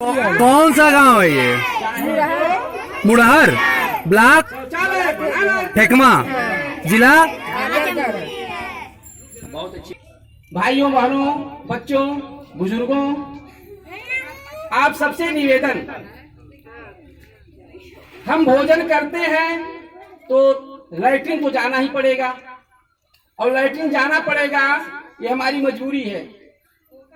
कौन सा गांव है ये? मुड़हर ब्लॉक ठेकमा जिला। बहुत अच्छी। भाइयों बहनों बच्चों बुजुर्गों, आप सबसे निवेदन, हम भोजन करते हैं तो लैट्रिन तो जाना ही पड़ेगा और लैट्रिन जाना पड़ेगा, ये हमारी मजबूरी है।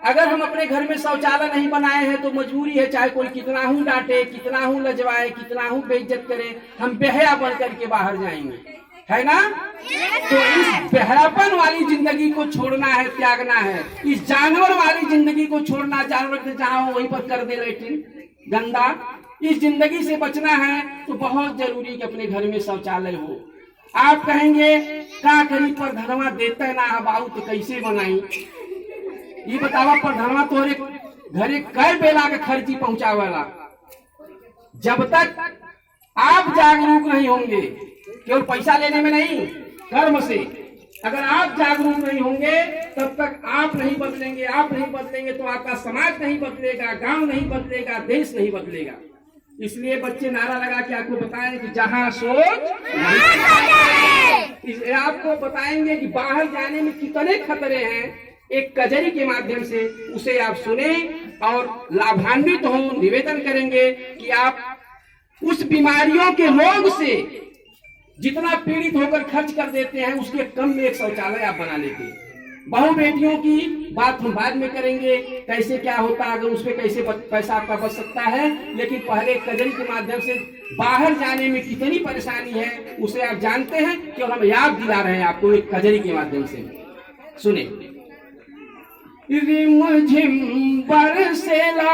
अगर हम अपने घर में शौचालय नहीं बनाए हैं तो मजबूरी है, चाहे कोई कितना हूं डांटे, कितना हूं लजवाए, कितना हूं बेइज्जत करे, हम बेहया बन करके बाहर जाएंगे, है ना? तो इस बेहयापन वाली जिंदगी को छोड़ना है, त्यागना है। इस जानवर वाली जिंदगी को छोड़ना, जानवर से जहाँ हो वहीं पर कर दे लैट्रिन गंदा। इस जिंदगी से बचना है तो बहुत जरूरी कि अपने घर में शौचालय हो। आप कहेंगे का करी पर धनवा देते ना बाबू तो कैसे बनाई? ये बतावा पर धनवा तोरे घरे कई बेला के खर्ची पहुंचावेला। जब तक आप जागरूक नहीं होंगे, केवल पैसा लेने में नहीं, कर्म से अगर आप जागरूक नहीं होंगे तब तक आप नहीं बदलेंगे। आप नहीं बदलेंगे तो आपका समाज नहीं बदलेगा, गांव नहीं बदलेगा, देश नहीं बदलेगा। इसलिए बच्चे नारा लगा के आपको बताएं कि जहां सोच आपको बताएंगे कि बाहर जाने में कितने खतरे हैं। एक कजरी के माध्यम से उसे आप सुने और लाभान्वित हो। निवेदन करेंगे कि आप उस बीमारियों के रोग से जितना पीड़ित होकर खर्च कर देते हैं उसके कम में एक शौचालय आप बना लेते हैं। बहु बेटियों की बात हम बाद में करेंगे, कैसे क्या होता है, अगर उसमें कैसे पैसा आपका बच सकता है। लेकिन पहले कजरी के माध्यम से बाहर जाने में कितनी परेशानी है उसे आप जानते हैं कि हम याद दिला रहे हैं आपको एक कजरी के माध्यम से। सुने। रिमझिम बरसेला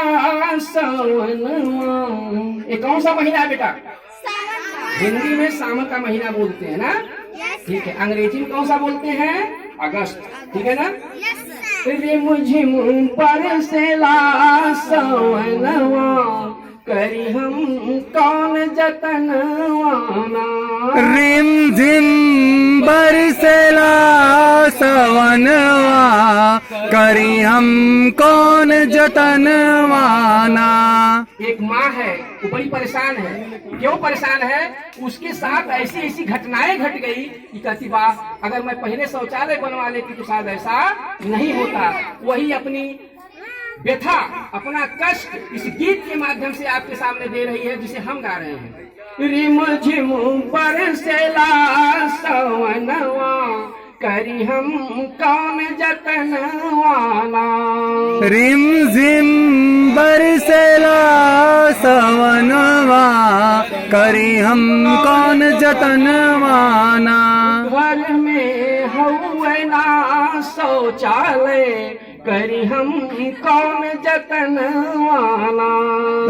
सावनवा, ये कौन सा महीना है बेटा? हिंदी में सावन का महीना बोलते हैं ना, ठीक है। अंग्रेजी में कौन सा बोलते हैं? अगस्त, ठीक है ना? रिमझिम बरसेला सावनवा, करी हम कौन जतनवाना। रिमझिम बरसेला सवनवा, करी हम कौन जतनवाना। एक माँ है वो बड़ी परेशान है। क्यों परेशान है? उसके साथ ऐसी ऐसी घटनाएं घट गई कि कहती वाह अगर मैं पहले शौचालय बनवा लेती तो शायद ऐसा नहीं होता। वही अपनी व्यथा, अपना कष्ट इस गीत के माध्यम से आपके सामने दे रही है, जिसे हम गा रहे हैं। रिमझिम बरसेला सावनवा, करी हम कौन जतनवाना। रिमझिम बरसेला सवनवा, करी हम कौन जतनवाना। घर में हुए ना शौचालय, करी हम कौन जतनवाना।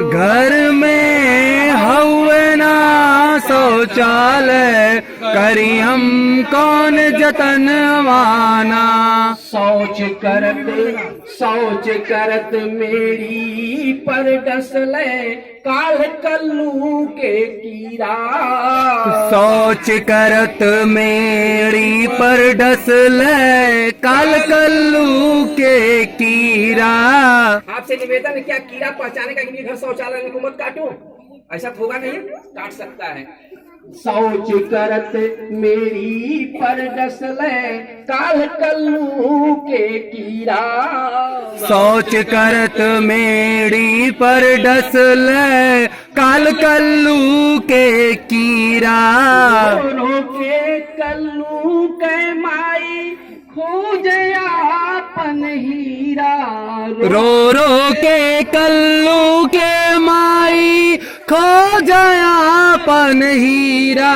घर में हुए ना शौचालय, करी हम कौन जतनवाना। शौच करत मेरी पर डसले, काल कल्लू के कीड़ा। शौच करत मेरी पर डसले, काल कल्लू के कीड़ा। आपसे निवेदन है, क्या कीड़ा पहचाने का कि घर शौचालय में मत काटो? ऐसा होगा नहीं, काट सकता है। शौच करत मेरी पर डसले, काल कल्लू के कीड़ा। शौच करत मेरी पर डसले, काल कल्लू के कीड़ा। रो के कल्लू के माई, खोजयापन हीरा। रो रो के कल्लू के माई, खोजयापन हीरा।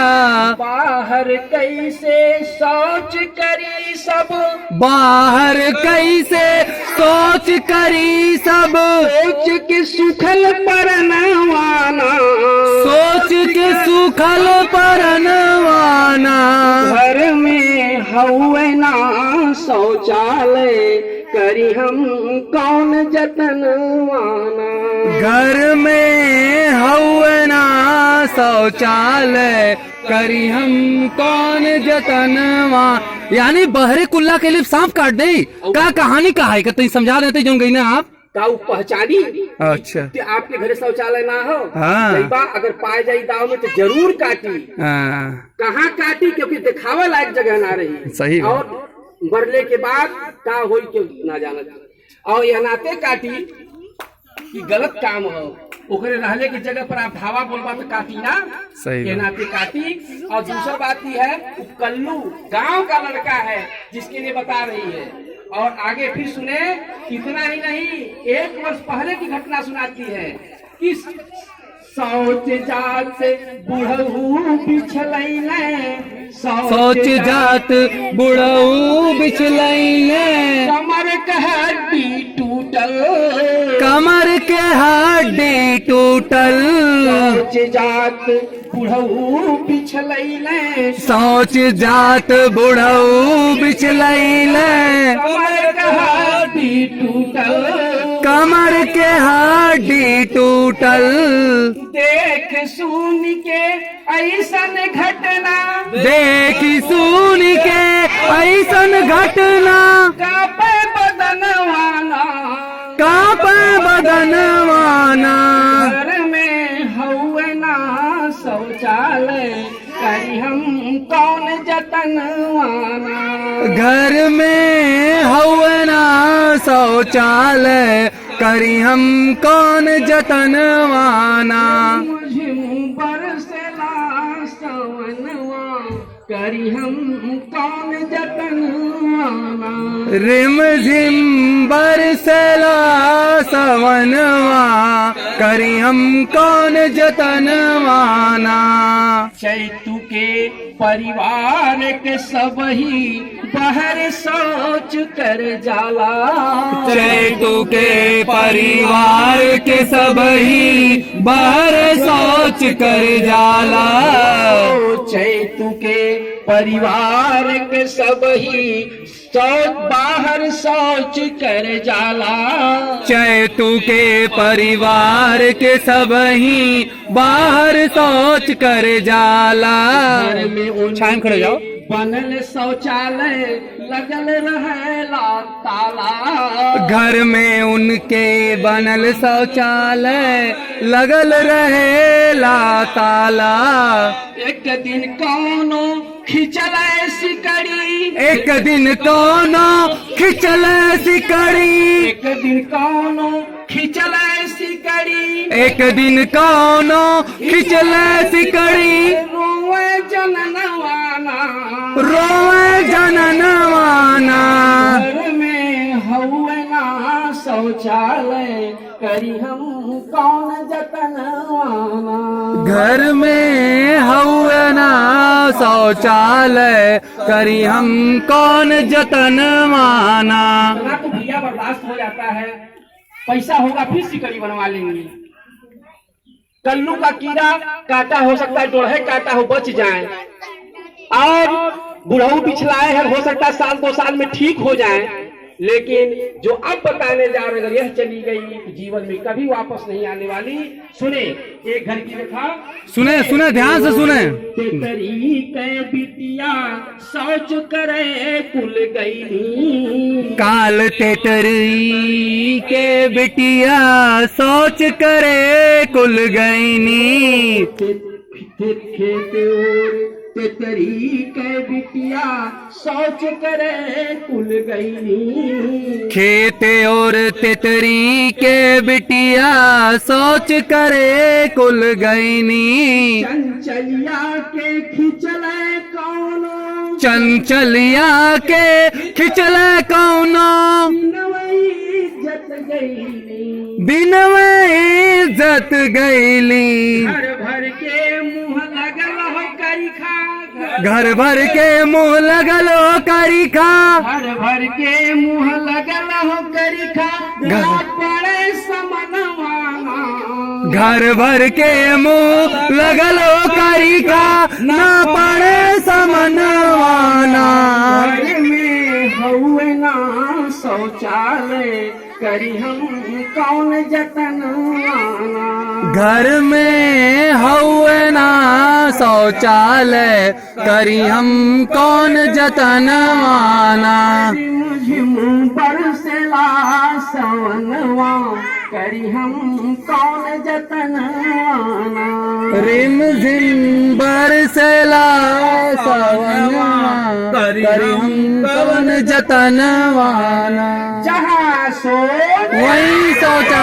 बाहर कैसे शौच करी सब, बाहर कैसे सोच करी सब। सोच के सुखल परनवाना, सोच के सुखल परनवाना। घर में हुए ना शौचालय, करी हम कौन जतनवाना। घर में हुए ना शौचालय, करी हम कौन जतनवा। यानी बहरे कुल्ला के लिए सांप काट दे का कहानी का है? कहीं समझा देते जो गई ना आप। का उ पहचानी अच्छा कि आपके घर शौचालय ना हो। हाँ। कई बार अगर पाए जाई दाव में तो जरूर काटी। हाँ कहाँ काटी क्योंकि दिखावा लायक जगह ना रही। सही बात। और मरले के बाद का होई के ना जाना। और यह नाते काटी कि गलत काम हो ओकरे रहले की जगह पर आप धावा बोलबा तो काटी ना। सही ये बात। नाते काटी। और दूसरा बात यह है वो कल्लू गांव का लड़का है जिसके लिए बता रही है। और आगे फिर सुने, इतना ही नहीं 1 वर्ष पहले की घटना सुनाती है कि सोच जात बुढ़ऊ बिछलैले सोच जात बुढ़ऊ बिछलैले कमर के हड्डी टूटल कमर के हड्डी टूटल सोच जात बुढ़ऊ बिछलैले सोच जात बुढ़ऊ बिछलैले कमर के हड्डी टूटल कमर के हड्डी टूटल देख सुन के ऐसन घटना देख सुन के ऐसन घटना कापे बदनवाना कापे बदनवाना घर में हउए ना शौचालय करी हम कौन जतनवाना। घर में हवना शौचालय करी हम कौन जतनवाना मुझे बरसला सवनवा करी हम कौन जतनवाना। रिम झिम बरसला सवनवा करी हम कौन जतनवाना चैतु के परिवार के सब ही बाहर शौच कर जाला चैतु के परिवार के सब ही बाहर शौच कर जाला चैतु के परिवार के सब ही बाहर शौच कर जाला चैतु के परिवार के सब ही बाहर शौच कर जाला घर में उनके छान खड़े जाओ बनल शौचालय लगल रहेला ताला घर में उनके बनल शौचालय लगल रहेला ताला एक दिन कौनो खिंचल सिकड़ी एक दिन कोनो खिंचल सिकड़ी एक दिन कौनो खिंचल सिकड़ी एक दिन कोनो खिंचल सिकड़ी रोवे जननवाना रोवे जननवाना घर में हउए ना शौचालय करी हम कौन जतनवाना। घर में हवना शौचालय करी हम कौन जतनवाना ना तो भैया बर्दाश्त हो जाता है। पैसा होगा फिर सिकड़ी बनवा लेंगे। कल्लू का कीड़ा काटा हो सकता है, डोरहे काटा हो बच जाए। और बुढ़ऊ पिछलाए हैं, हो सकता है 1-2 साल में ठीक हो जाए। लेकिन जो अब बताने जा रहे अगर यह चली गई तो जीवन में कभी वापस नहीं आने वाली। सुने एक घर की कथा सुने सुने ध्यान से सुने तेतरी के बिटिया शौच करे कुल गई काल तेतरी के बिटिया सोच करे कुल गईनी तेतरी के बिटिया शौच करे कुल गई खेते और तेतरी के बिटिया सोच करे कुल गईनी चंचलिया के खिंचले कौनो चंचलिया के खिंचल कौनो इज्जत गईली बिन में इज्जत गईली घर भर के मुंह लगल हो करिखा घर भर के मुंह लगल हो करिखा घर भर के मुंह लगल हो करिखा ना पड़े समनवाना घर भर के मुंह लगल हो करिखा ना पड़े समनवाना घर में हउए ना शौचालय करी हम कौन जतनवाना घर में हवना शौचालय करी हम कौन जतनवाना झिम बरसेला सवनवा करी हम कौन जतनवाना। रिम झिम बरसेला सवनवा करी हम कवन जतनवाना। जहाँ सोच वही सोचा